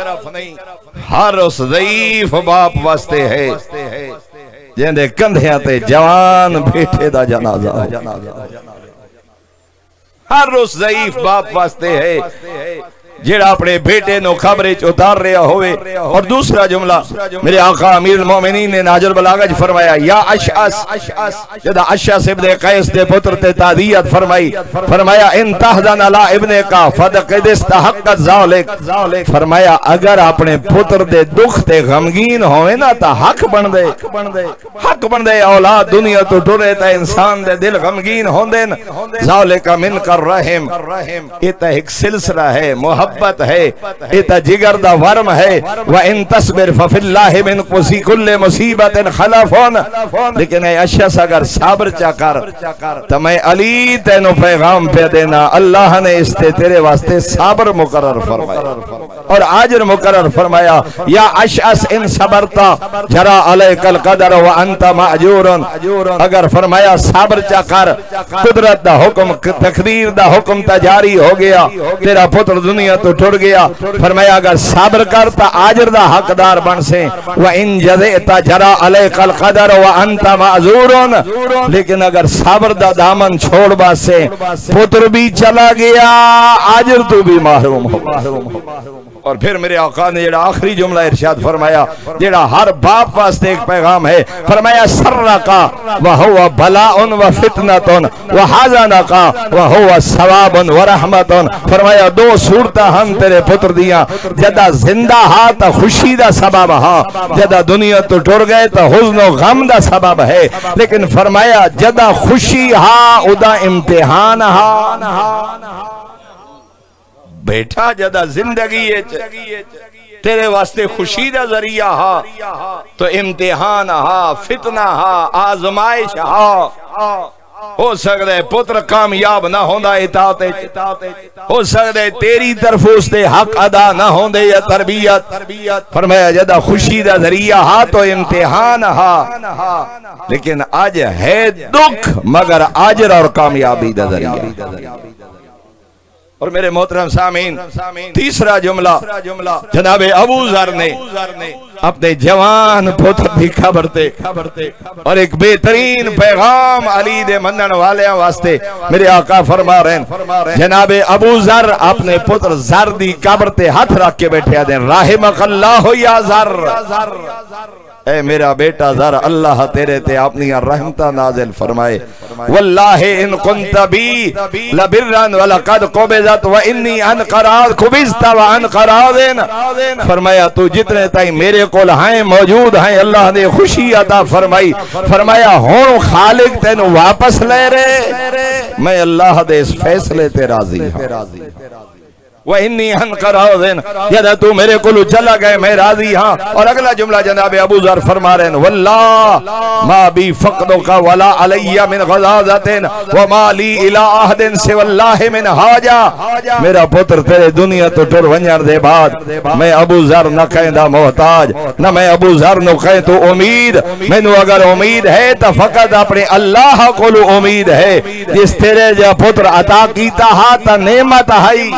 ہر اس ضعیف باپ واسطے ہے جن دے کندھیاں تے جوان بیٹے دا جنازہ ہر اس ضعیف باپ واسطے ہے جیڑا اپنے بیٹے نو خبریں اتار رہا ہوئے اور دوسرا جملہ میرے آقا امیر المومنین نے ناجر بلاغج فرمایا یا اشعث جدا اشعث ابن قیس دے پتر تے تعدیت فرمائی فرمایا ان تحزن علی ابن کا فقد استحقت ذالک فرمایا اگر اپنے پتر دے دکھ تے غمگین ہوئے نا تا حق بن دے اولاد دنیا تو ٹرے تا انسان دے دل غمگین ہوندے ذالک من کر رحم یہ تا ایک سلسلہ ہے محبت ہے ایتا جگر دا ورم ہے وَإِن تَصْبِرْ فَفِ اللَّهِ مِنْ كُلِّ مُصِیبَةٍ خَلَفٌ لیکن اے اشیاء اگر صبر چا کر تو میں علی تینو پیغام پہ دینا اللہ نے اس تے تیرے واسطے صبر مقرر فرمایا اور عاجر مقرر فرمایا یا اشعث ان صبرتا جرا علیک القدر وانت معجور اگر فرمایا صبر چا کر قدرت دا حکم تقدیر دا حکم تا جاری ہو گیا تیرا پتر دنیا تو ٹر گیا فرمایا اگر صبر کرتا عاجر دا حقدار بن سے وَإِن جَزِئْتَ جَرَا عَلَيْكَ الْقَدَرُ وَأَنْتَ مَعْذُورٌ لیکن اگر صبر دا دامن چھوڑ با سے پتر بھی چلا گیا عاجر تو بھی محروم ہو اور پھر میرے آقا نے جڑا آخری جملہ ارشاد فرمایا جڑا ہر باپ واسطے ایک پیغام ہے فرمایا سرکا وہو بلاء وفتنۃ وحزنک وہو ثواب ورحمت فرمایا دو صورتاں ہم تیرے پتر دیاں جدا زندہ ہا تا خوشی دا سبب ہا جدا دنیا تو ٹر گئے تا حزن و غم دا سبب ہے لیکن فرمایا جدا خوشی ہا ادا امتحان ہا بیٹھا جدا زندگی تیرے واسطے خوشی دا ذریعہ ہا تو امتحان ہا فتنہ ہا آزمائش ہا ہو سکتا ہے پتر کامیاب نہ ہوندا اطاعت ہو سکتا ہے تیری طرف اس دے حق ادا نہ ہوندے یا تربیت فرمایا جدا خوشی دا ذریعہ ہا تو امتحان ہا لیکن آج ہے دکھ مگر اجر اور کامیابی دا ذریعہ اور میرے محترم سامعین تیسرا جملہ جناب ابو ذر نے اپنے جوان پتر دی خبر تے اور ایک بہترین پیغام علی دے منن والے واسطے میرے آقا فرما رہے ہیں جناب ابو ذر اپنے پتر ذر دی قبر تے ہاتھ رکھ کے بیٹھے دیں رحمک اللہ یا ذر، اے میرا بیٹا ذر اللہ تیرے تے اپنی رحمتہ نازل فرمائے، واللہ ان کنت بی لبرن ولقد قبضت و انی ان قراض قبضت و ان قراضن، فرمایا تو جتنے تائیں میرے کول ہیں موجود ہیں اللہ نے خوشی عطا فرمائی، فرمایا ہوں خالق تینو واپس لے رہے، میں اللہ دے اس فیصلے تے راضی ہوں، وَإِنِّي عَنْ قَرَاضٍ یادہ تو میرے کلو چلا گئے میں راضی ہاں۔ اور اگلا جملہ جناب ابو ذر فرما رہے ہیں وَاللَّهِ مَا بِي فَقْدُكَ وَلَا عَلَيَّ مِنْ غَضَاضَةٍ وَمَا لِي إِلَىٰ أَحَدٍ سِوَى اللَّهِ مِنْ حَاجَةٍ، میرا پتر تیرے دنیا تو ٹر ونجر دے بعد میں ابو ذر نہ کہندہ محتاج، نہ میں ابو ذر نہ کہیں تو امید، میں نو اگر امید ہے تو فقط اپنے اللہ کلو امید ہے جس تیرے جا پتر عطا کیتا ہا تا نعمت ہائی،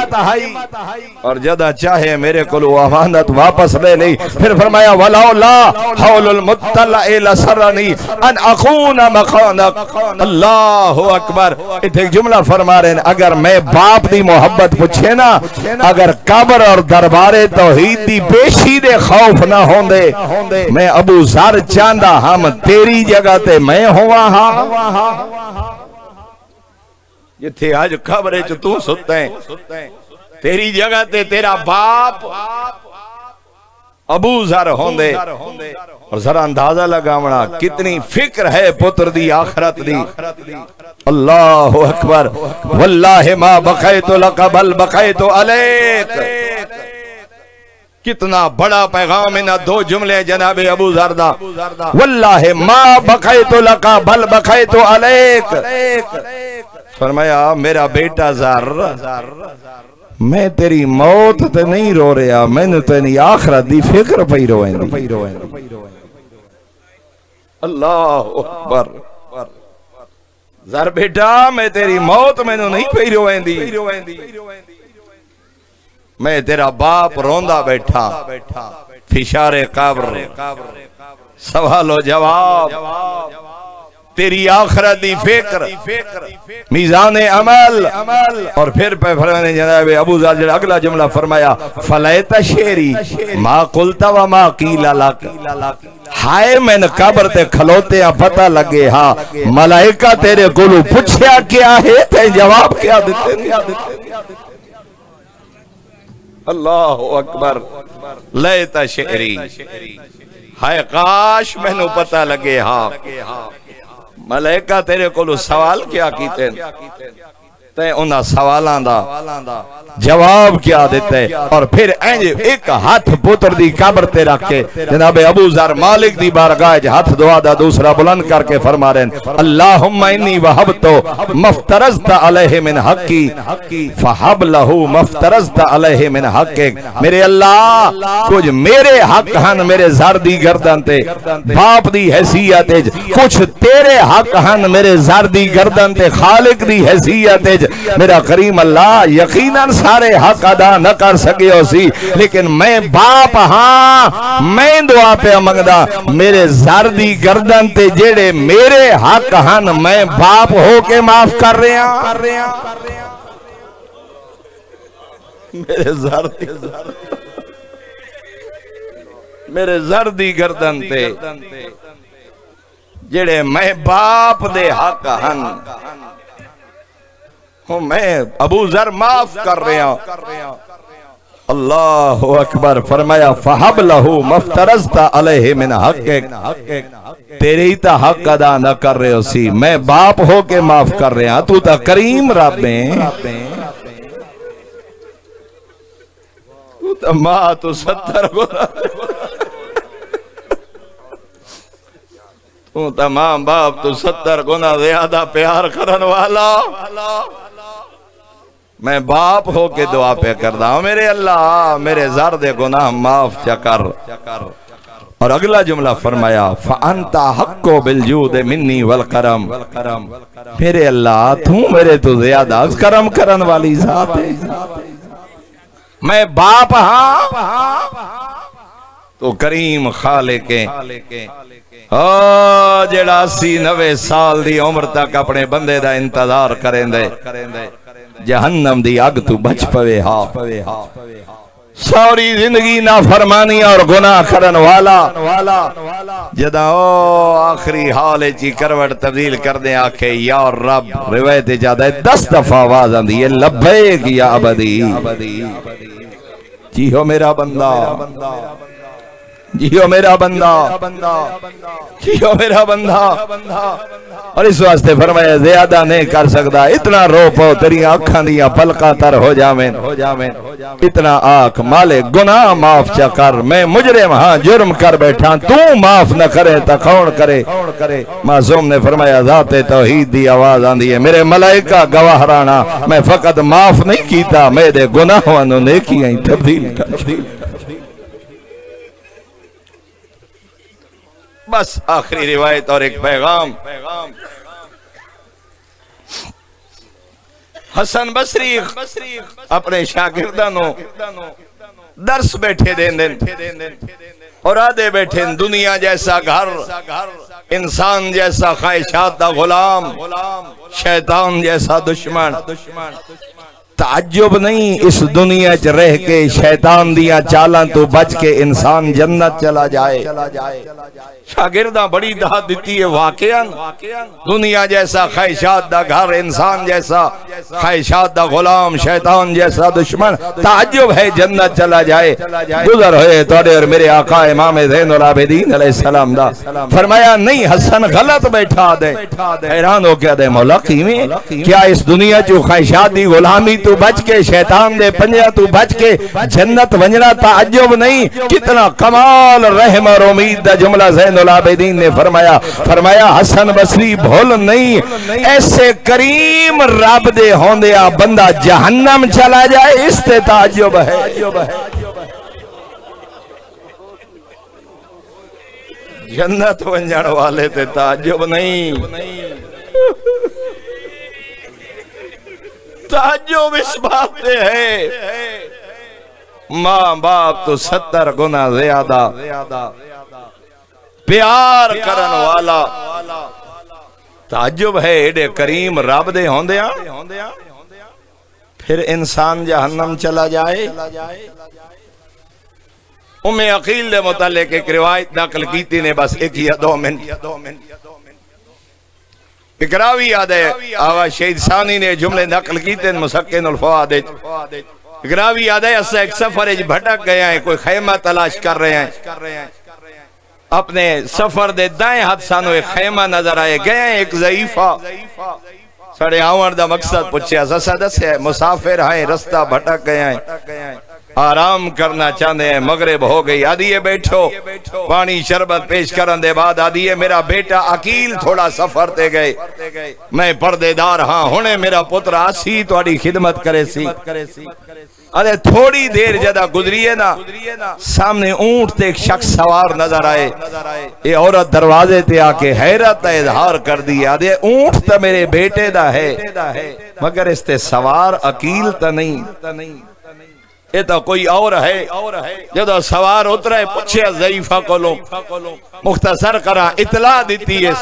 اور جدہ چاہے میرے کلو امانت واپس لے لی، پھر فرمایا وَلَوْلَا حَوْلُ الْمُتَّلَعِ لَسَرَّنِي أَنْ أَخُونَ مَخَانَكَ، اللہ اکبر۔ ایک جملہ فرما رہے ہیں اگر میں باپ دی محبت پوچھے نا، اگر قبر اور دربار توحید دی پیشی دے خوف نہ ہوندے، میں ابو ذر چاندہ ہم تیری جگہ تے میں ہوا ہاں، یہ تھے آج قبرے جو تو ستا ہے تیری جگہ تے تیرا باپ ابو ذر ہوندے، اور ذرا اندازہ لگاونا کتنی فکر ہے پتر دی آخرت دی، اللہ اکبر۔ واللہ ما بقیت لک بل بقیت علیک، کتنا بڑا پیغام انہا دو جملے جناب ابو ذر دا، واللہ ما بقیت لک بل بقیت علیک، فرمایا میرا بیٹا ذر میں تیری موت تے نہیں رو رہا، میں نے تیری آخرت دی فکر پئی روئیں دی، اللہ اکبر۔ ذر بیٹا میں تیری موت میں نے نہیں پئی روئیں دی، میں تیرا باپ روندہ بیٹھا، فشار قبر، سوال و جواب، تیری آخرت دی فکر، میزان عمل، اور پھر فرمانے جناب ابو ذر جڑا اگلا جملہ فرمایا فلیت شیری ما قلت و ما قیل لک، ہائے میں نے قبر تے کھلوتے ہیں پتہ لگے ہاں ملائکہ تیرے گلو پوچھیا کیا ہے تے جواب کیا دیتے، اللہ اکبر۔ لیت شیری، ہائے کاش میں نے پتہ لگے ہاں ملائکہ تیرے کو سوال کیا کیتے تے انہاں سوالان دا جواب کیا دیتے، اور پھر ایک ہاتھ پتر دی قبر تے رکھ کے جناب ابو ذر مالک دی بارگاہ ہاتھ دعا دا دوسرا بلند کر کے فرما رہے ہیں اللہم انی وہبتو مفترضت علیہ من حقی فہب لہو مفترضت علیہ من حقک، میرے اللہ کچھ میرے حق ہن میرے ذر دی گردن تے باپ دی حیثیت، کچھ تیرے حق ہن میرے ذر دی گردن تے خالق دی حیثیت، میرا کریم اللہ یقیناً سارے حق ادا نہ کر سکے ہو سی، لیکن میں باپ ہاں میں دعا پہ منگدا میرے ذر دی گردن تے جیڑے میرے حق ہن میں باپ ہو کے معاف کر رہے ہیں، میرے ذر دی گردن تے جیڑے میں باپ دے حق ہن میں ابو ذر معاف کر رہا ہوں، اللہ اکبر۔ فرمایا فہب لہو مفترضت علیہ من حقک، تیری تا حق ادا نہ کر رہے ہو سی میں باپ ہو کے معاف کر رہا تو تا کریم رب ہیں، تو تا ماں تو 70 گنا، تو تمام باپ تو 70 گنا زیادہ پیار کرن والا، میں باپ ہو کے دعا پہ کردہ ہوں میرے اللہ میرے ذر دے گناہ معاف چکر، اور اگلا جملہ فرمایا فَأَنْتَ حَقُّ بِالْجُودِ مِنِّي وَالْكَرَمِ، میرے اللہ تو میرے تو زیادہ کرم کرن والی ذات ہے، میں باپ ہاں تو کریم خالق ہے، جڑا 80-90 سال دی عمر تک اپنے بندے دا انتظار کریں دے، جہنم دی اگ تو بچ پوے ہاں، سوری زندگی نافرمانی اور گناہ کرن والا جدا آخری حال چی کروٹ تبدیل کر دیں آکھے یا رب، روایت جادہ 10 دفعہ آواز آندھی ہے لبیک یا عبدی، جی ہو میرا بندہ، جیو میرا بندہ، جیو میرا بندہ، اور اس واسطے فرمایا زیادہ نہیں کر سکتا، اتنا رو پو تیری آنکھاں دیا پلکاں تر ہو جامیں، اتنا آنکھ مالے گناہ معاف چا کر، میں مجرم ہاں جرم کر بیٹھا، تو معاف نہ کرے تا کون کرے؟ معصوم نے فرمایا ذات توحید دی آواز آندھی ہے میرے ملائکہ گواہ رانا، میں فقط معاف نہیں کیتا، میرے گناہوں نے نیکیاں تبدیل کر۔ بس آخری روایت اور ایک پیغام، حسن بصری اپنے شاگردانوں درس بیٹھے دین اور آدھے بیٹھے دنیا جیسا گھر، انسان جیسا خواہشات دا غلام، شیطان جیسا دشمن، تعجب نہیں اس دنیا چ رہ کے شیطان دیا چالاں تو بچ کے انسان جنت چلا جائے۔ شاگرداں بڑی دہت دیتی ہے واقعاً دنیا جیسا خواہشات دا گھر، انسان جیسا خواہشات دا غلام، شیطان جیسا دشمن، تعجب ہے جنت چلا جائے۔ گزر ہوئے توڑے اور میرے آقا امام زین العابدین علیہ السلام دا فرمایا نہیں حسن غلط بیٹھا دے، حیران ہو کیا دے مولا کیویں؟ کیا اس دنیا جو خواہشات دی غلامی تو بچ کے شیطان دے پنجہ تو بچ کے جنت ونجنا تعجب نہیں؟ کتنا کمال رحم اور امید دا جملہ زین العابدین نے فرمایا حسن بصری بھول نہیں، ایسے کریم رب دے ہوندیا بندہ جہنم چلا جائے اس تے تعجب ہے۔ جنت ونجن والے تے تعجب نہیں، تعجب اس بات تے ہے ماں باپ تو 70 گنا زیادہ پیار کرن والا، تعجب ہے ایڈے کریم رب دے ہوندیاں پھر انسان جہنم چلا جائے۔ ام عقیل دے متعلق ایک روایت نقل کیتی نے، بس 1 یا 2 منٹ۔ ایک راوی یاد ہے آغا شہید ثانی نے جملے نقل کیتے مسکن الفواد، ایک راوی یاد ہے اسا ایک سفر بھٹک گیا ہے، کوئی خیمہ تلاش کر رہے ہیں، اپنے سفر دے دائیں ہاتھ سانو ایک خیمہ نظر آئے، گئے ہیں ایک ضعیفہ سڑے آوان دا مقصد پوچھے سسا دس ہے مسافر ہیں، رستہ بھٹک گئے ہیں، آرام کرنا چاہتے ہیں، مغرب ہو گئی، آدھیے بیٹھو، پانی شربت پیش کرن دے بعد آدھیے میرا بیٹا عقیل تھوڑا سفر تے گئے، میں پردے دار ہاں، ہونے میرا پتر آسی تو آڑی خدمت کرے سی۔ ارے تھوڑی دیر جدہ گزریے نا، سامنے اونٹ تے ایک شخص سوار نظر آئے، یہ عورت دروازے تے آکے حیرت تا اظہار کر دیا، آدھے اونٹ تا میرے بیٹے دا ہے مگر اس تے سوار عقیل تا نہیں، یہ تو کوئی اور ہے۔ جدہ سوار اترے پچھے ضعیفہ کو لو، مختصر کرا اطلاع دیتی ہے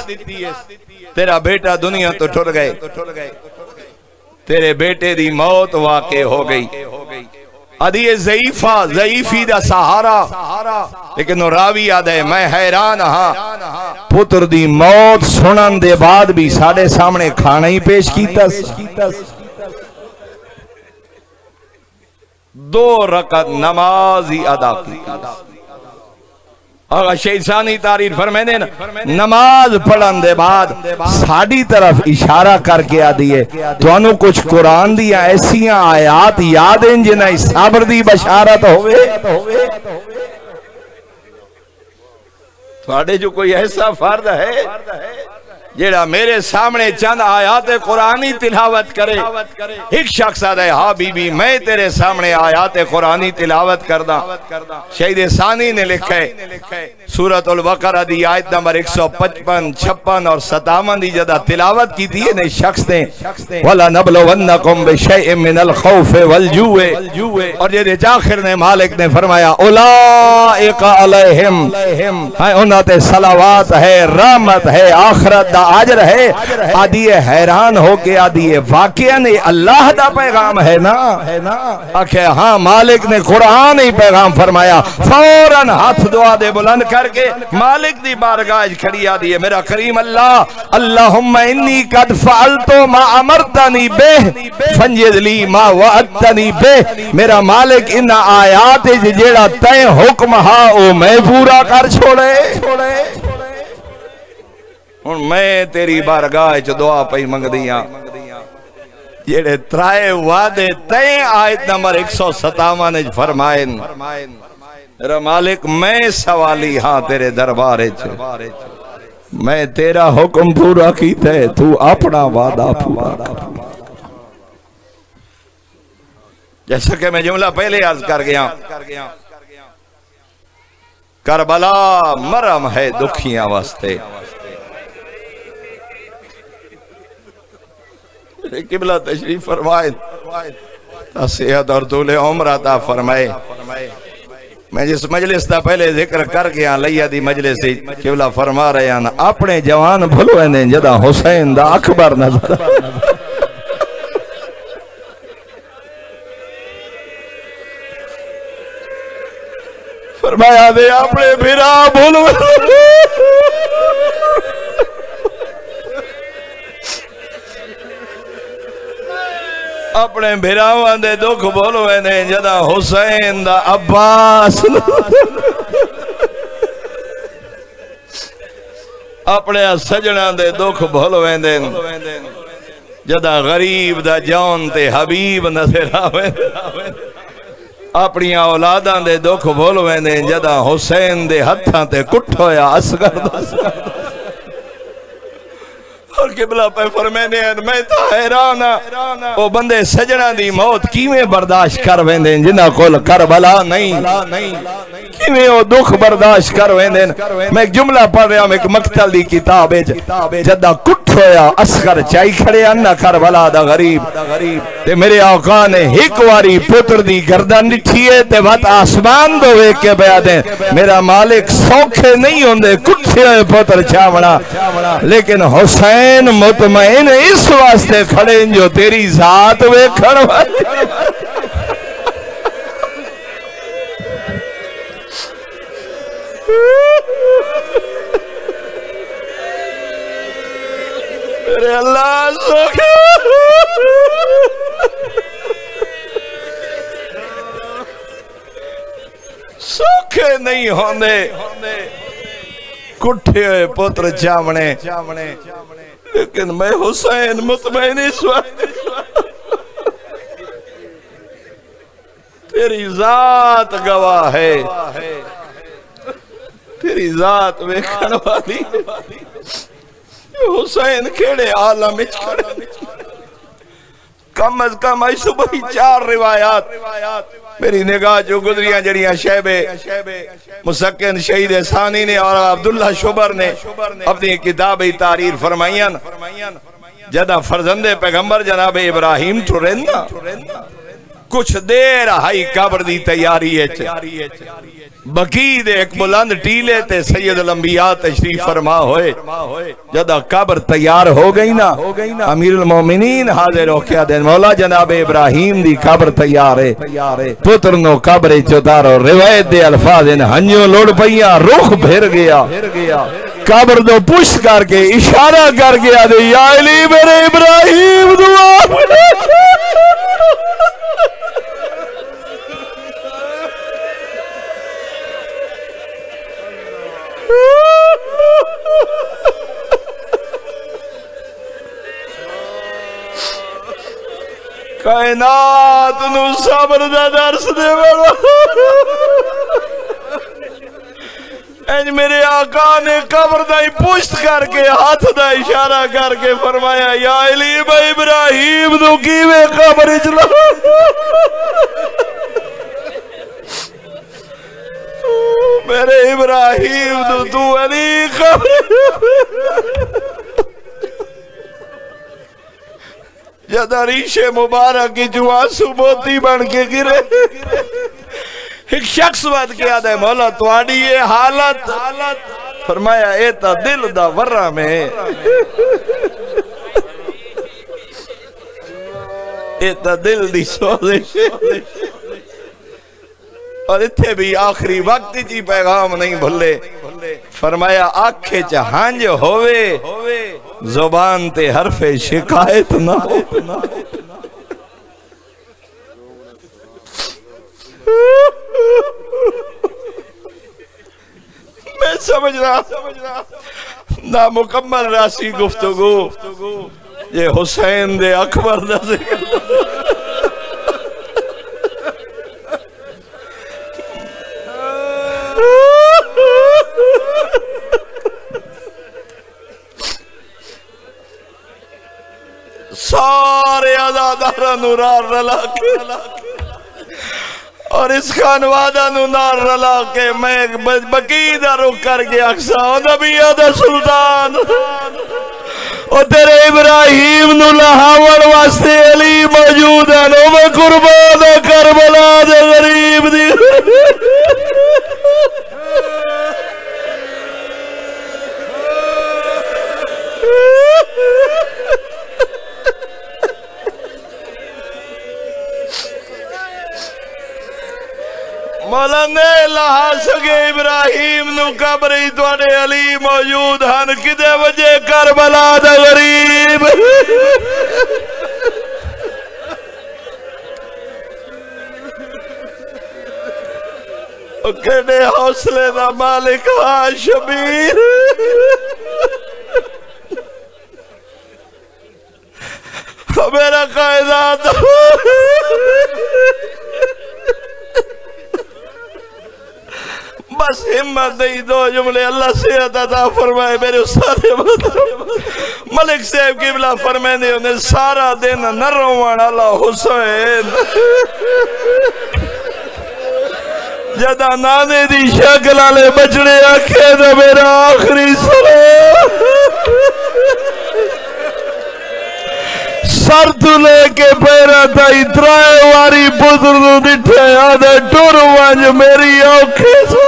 تیرا بیٹا دنیا تو ٹر گئے، تیرے بیٹے دی موت واقع ہو گئی۔ ادھیے ضعیفہ ضعیفی دا سہارا، لیکن راوی یاد ہے میں حیران ہاں، پتر دی موت سنن دے بعد بھی ساڑے سامنے کھانا ہی پیش کیتا، 2 رکعت نماز ہی ادا کی۔ آقا شہید ثانی تعریف فرمائے دے نماز پڑھن دے بعد ساڑی طرف اشارہ کر کے آدھیے تو انہوں کچھ قرآن دیا ایسیاں آیات یاد ہیں جنہیں صبر دی بشارت ہوئے، تو آڑے جو کوئی ایسا فرد ہے جیڑا میرے سامنے چند آیات قرآنی تلاوت کرے، ایک شخص آدھے ہاں بی بی میں تیرے سامنے آیات قرآنی تلاوت کردہ. شہید ثانی نے لکھا ہے سورۃ البقرہ دی آیت نمبر 155 56 اور 57 دی جدہ تلاوت کی تھی نے شخص نے وَلَنَبْلُوَنَّكُمْ بِشَيْءٍ مِّنَ الْخَوْفِ وَالْجُوعِ، اور یہ آخر نے مالک نے فرمایا اولئک علیہم، انہاں تے صلوات ہے، رحمت ہے، آخرت دا عجر ہے. آدھی حیران ہو کے آدھی واقعہ نے اللہ دا پیغام ہے نا؟ آکھے ہاں مالک نے قرآن ہی پیغام فرمایا. فوراً ہاتھ دعا دے بلند کر کے مالک دی بارگاہ کھڑی آدھی ہے میرا کریم اللہ اللہم انی قد فعلتو ما امرتنی بے فنجد لی ما وعدتنی بے. میرا مالک ان آیات جیڑا تے حکم ہاں او میں پورا کر چھوڑے. ہن میں تیری بارگاہ چ دعا پئی منگ دیاں جیڑے ترائے وعدے تے آیت نمبر 157 وچ فرمائے میرا مالک میں سوالی ہاں تیرے دربارے چ میں تیرا حکم پورا کیتا ہے تو اپنا وعدہ پورا کر. جیسا کہ میں جملہ پہلے عرض کر گیا کربلا مرم ہے دکھیاں واسطے. قبلہ تشریف فرمائے صحت اور طول عمر عطا فرمائے. میں جس مجلس دا پہلے ذکر کر گیا لیا دی مجلس سے قبلہ فرما رہے ہیں اپنے جوان بھلوے نے جدا حسین دا اکبر نظر فرمایا دے اپنے بھرا بھلوے اپنے بھراواں دے دکھ بولوے نے جدا حسین دا عباس اپنے سجنہ دے دکھ بولوے نے جدا غریب دا جان تے حبیب نظر آوے. اپنی اولاداں دے دکھ بولوے نے جدا حسین دے ہتھاں تے کٹ ہویا اصغر دا. اور قبلہ پہ فرمینے ہیں میں تو حیران وہ بندے سجنہ دی موت کیویں برداشت کر ویندیں جنہ کول کربلا نہیں کیویں وہ دکھ برداشت کر ویندیں. میں ایک جملہ پڑھ رہا ہوں ایک مقتل دی کتاب جدہ کٹ ہویا اصغر چائی کھڑے انہ کربلا دا غریب تے میرے آقا نے ایک واری پتر دی گردن نٹھیے تے بات آسمان دو ایک کے بیا دیں میرا مالک سوکھے نہیں ہوندے کٹھے ہوئے پتر چاوڑا لیکن حسین مطمئن اس واسطے کھڑے جو تیری ذات وے کھڑوائی. میرے اللہ سوکھے نہیں ہوندے کٹھے ہوئے پتر چاونے لیکن میں حسین مطمئن اس وقت تیری ذات گواہ ہے تیری ذات ویکھن والی. حسین کھڑے عالم کم از کم آئی صبح 4 روایات میری نگاہ جو گزریاں جڑیاں شیبے مسکن شہید ثانی نے اور عبداللہ شبر نے اپنی کتاب تحریر فرمائیاں جدہ فرزند پیغمبر جناب ابراہیم تو رہنا کچھ دیر ہائی قبر دی تیاری ہے بقید ایک بلند ٹیلے تے سید الانبیاء تشریف فرما ہوئے جدہ قبر تیار ہو گئی نا امیر المومنین حاضر ہو کیا دین مولا جناب ابراہیم دی قبر تیار ہے پتر نو قبر چتارو روایت دے الفاظ ان ہنجوں لوڑ پئیاں رخ پھر گیا قبر دو پوش کر کے اشارہ کر گیا دے یا علی میرے ابراہیم دعا کائنات نو صبر دا درس دے بڑا انج میرے آقا نے قبر دائی پشت کر کے ہاتھ دا اشارہ کر کے فرمایا یا علی ابراہیم تو کیویں قبر چلا میرے ابراہیم تو علی قبر جدہ ریش مبارک کی جو آنسو موتی بن کے گرے ایک شخص بات کیا دے مولا توانی یہ حالت فرمایا ایتا دل دا ورہ میں ایتا دل دی سوزش اور اتھے بھی آخری وقت جی پیغام نہیں بھلے فرمایا آنکھیں چہانج ہوئے زبان تے حرف شکایت نہ ہو میں سمجھ رہا نامکمل راسی گفتگو یہ حسین دے اکبر دا ذکر سارے عزادارہ نورار رلا کے اور اس خانوادہ نار رلا کے میں بقیدہ رک کر کے اقصا نبی آدھا سلطان اور تیرے ابراہیم نو لہاور واسطے علی موجود ہے نو میں قربان کربلا دے غریب دی مولا نے لہا سگے ابراہیم نو قبری توڑے علی موجود ہن کدے وجہ کربلا دا غریب کہنے حوصلے دا مالک ہاں شبیر میرا قائدات بس ہمت نہیں دو جملے اللہ سے عطا فرمائے میرے استاد ملک صاحب قبلہ فرمائے نے انہیں سارا دن نہ روان اللہ حسین جدہ نانے دی شکل آلے بچڑے آکھے دا میرا آخری سلام سر تو لے کے پیرا تا اترائے واری پتر تو دٹھے آدھے ٹور وانج میری آنکھیں سو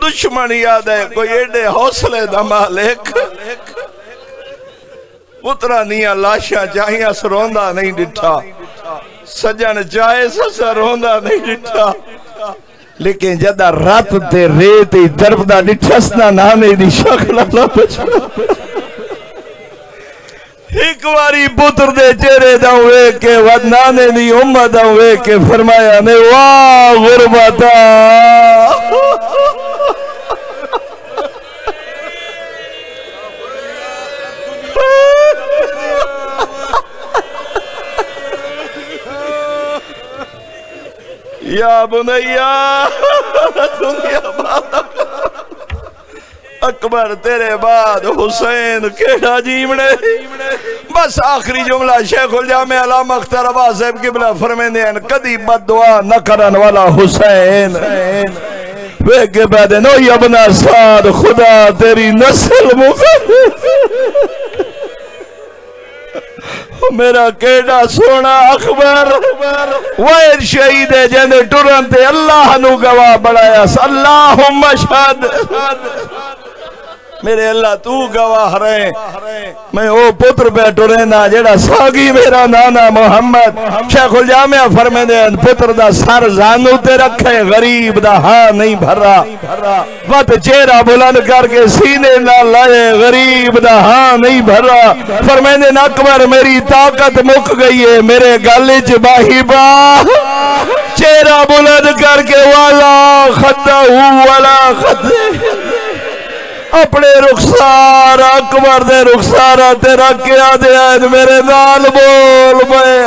دشمن یاد ہے کوئی ایڈے حوصلے دا مالک پترہ نیا لاشا چاہیاں سروندہ نہیں ڈٹھا سجن چاہے سسا روندہ نہیں ڈٹھا لیکن جدہ رات تے ریتی دربدہ ڈٹھسنا نانے دی شکل اللہ پچھا ایک واری پتر دے چہرے داوے کے ودنانے دی امت داوے کے فرمایا نے واہ غربتا یا بنیا دنیا بات اکبر تیرے بعد حسین کیڑا جیمڑے بس آخری جملہ شیخ الجامع علامہ اختر عباس صاحب قبلہ فرمیندے ہیں کدی بد دعا نہ کرن والا حسین وے کے بعد نو ابن سعد خدا تیری نسل میرا کیڑا سونا اخبار وائر شہید ہے جنہیں ٹرنتے اللہ نو گواہ بڑھایا اللہم شہد میرے اللہ تو گواہ رہے میں او پتر پہ ٹرینا جیڑا ساگی میرا نانا محمد شیخ الجامعہ فرمے دے پتر دا سر زانو تے رکھے غریب دا ہاں نہیں بھرا وقت چہرہ بلند کر کے سینے نہ لائے غریب دا ہاں نہیں بھرا فرمے دے اکبر میری طاقت مک گئی ہے میرے گلے چ باہی با چہرہ بلند کر کے والا خطہ والا خطہ اپنے رخسار اکبر دے رخسارہ تیرا کیا دیا میرے نال بول میں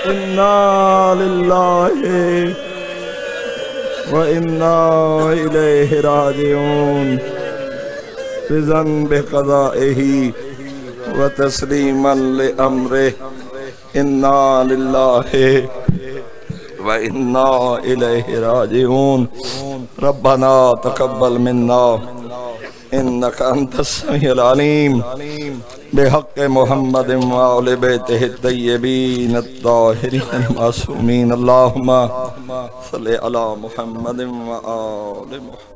اِنَّا لِلَّهِ وَإِنَّا إِلَيْهِ رَاجِعُونَ بِذَنبِ قَضَائِهِ وَتَسْلِيمًا لِأَمْرِهِ اِنَّا لِلَّهِ وَإِنَّا إِلَيْهِ رَاجِعُونَ رَبَّنَا تَقَبَّلْ مِنَّا إِنَّكَ أَنْتَ السَّمِيعُ الْعَلِيمُ بحق محمد وآل بیتہ الطیبین الطاہرین المعصومین اللہم صلی علی محمد وآل محمد